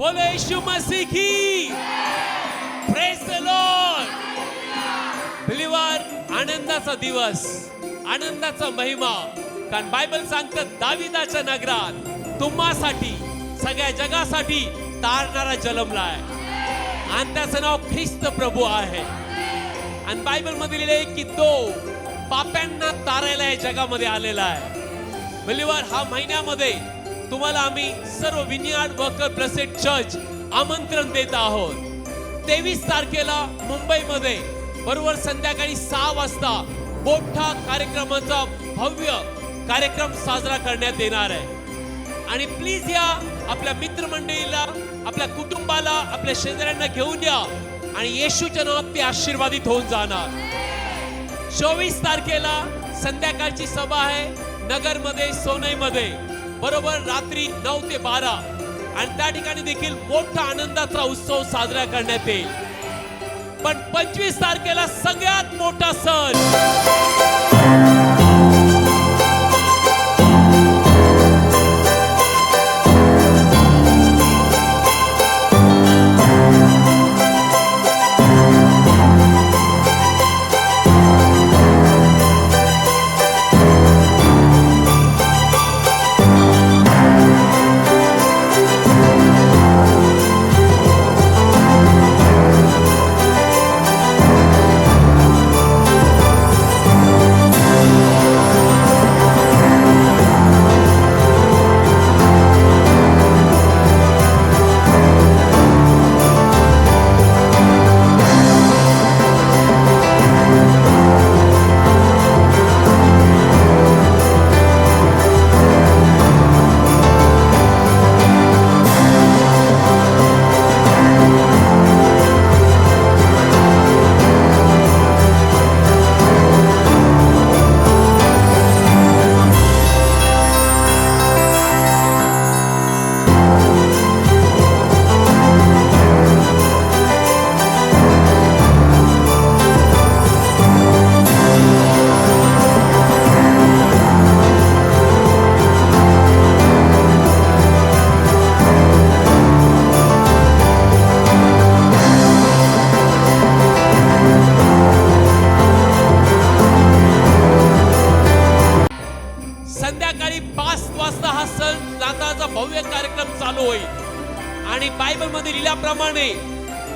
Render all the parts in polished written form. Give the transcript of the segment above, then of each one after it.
बोलो यीशु मसीह की praise the Lord. Believer, आनंदाचा दिवस, आनंदाचा महिमा. कारण बायबल सांगतं दाविदाच्या नगरात तुम्हासाठी, सगळ्या जगासाठी तारणारा जन्मलाय आणि त्याचं नाव ख्रिस्त प्रभू आहे. आणि बायबल मध्ये लिहिलंय की तो पाप्यांना तारायला या जगामध्ये आलेला आहे. बिलीवर, हा महिन्यामध्ये तुम्हाला आम्ही सर्व विनियार्ड वर्कर ब्लेसेड चर्च आमंत्रण देत आहोत. 23 तारखेला मुंबईमध्ये बरोबर संध्याकाळी 6 वाजता मोठा कार्यक्रमाचा भव्य कार्यक्रम साजरा करण्यात येणार आहे. आणि प्लीज या, आपल्या मित्रमंडळीला, आपल्या कुटुंबाला, आपल्या शेजाऱ्यांना घेऊन या आणि येशूच्या नावात ते आशीर्वादित होऊन जाणार. 24 तारखेला संध्याकाळची सभा आहे नगरमध्ये, सोनईमध्ये, बरोबर रात्री 9 ते 12. आणि त्या ठिकाणी देखील मोठा आनंदाचा उत्सव साजरा करण्यात येईल. पण 25 तारखेला सगळ्यात मोठा सण, संध्याकाळी 5 वाजता हा सण नाताळचा भव्य कार्यक्रम चालू होईल. आणि बायबल मध्ये लिहिल्याप्रमाणे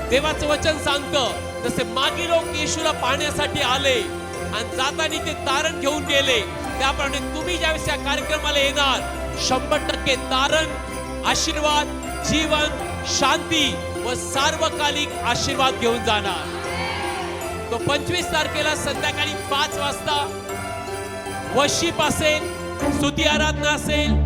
देवाचं वचन सांगतं, जसे मागे लोक येशूला पाहण्यासाठी आले आणि जाताना ते तारण घेऊन गेले, त्याप्रमाणे तुम्ही ज्यावेळेस या कार्यक्रमाला येणार 100% तारण, आशीर्वाद, जीवन, शांती व सार्वकालिक आशीर्वाद घेऊन जाणार. तो 25 तारखेला संध्याकाळी 5 वाजता वर्शिप असेल, स्तुती आराधना असेल.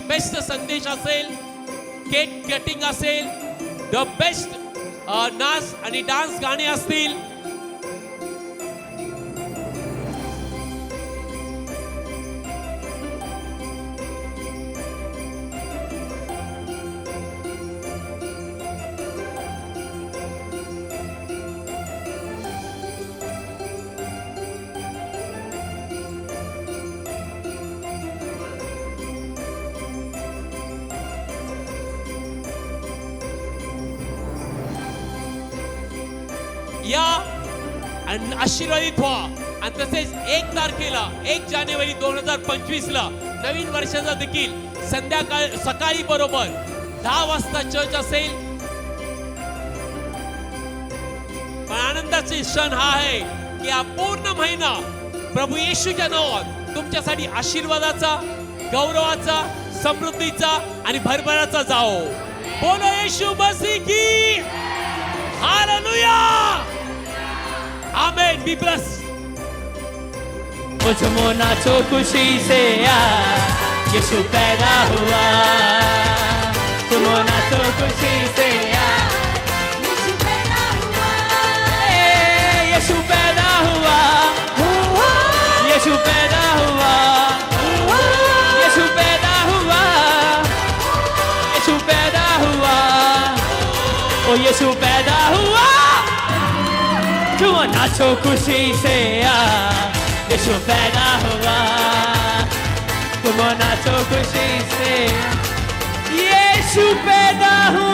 बेस्ट संदेश असेल, केक कटिंग असेल, द बेस्ट नाच आणि डान्स गाणे असतील. या आणि आशीर्वादित व्हा. आणि तसेच 1 तारखेला 1 जानेवारी 2025 ला नवीन वर्षाचा देखील सकाळी बरोबर 10 वाजता चर्च असेल. पण आनंदाचा क्षण हा आहे की हा पूर्ण महिना प्रभू येशूच्या नावात तुमच्यासाठी आशीर्वादाचा, गौरवाचा, समृद्धीचा आणि भरभराचा जाओ. बोलो येशू मसीह की हालेलुया. Amen. Be blessed. ओ झूमो नाचो खुशी से यीशु पैदा हुआ झूमो नाचो खुशी से यीशु पैदा हुआ यीशु पैदा हुआ यीशु पैदा हुआ यीशु पैदा हुआ यीशु पैदा हुआ ओ यीशु पैदा हुआ झूमो नाचो खुशी से यीशु पैदा हुआ झूमो नाचो खुशी से यीशु पैदा हुआ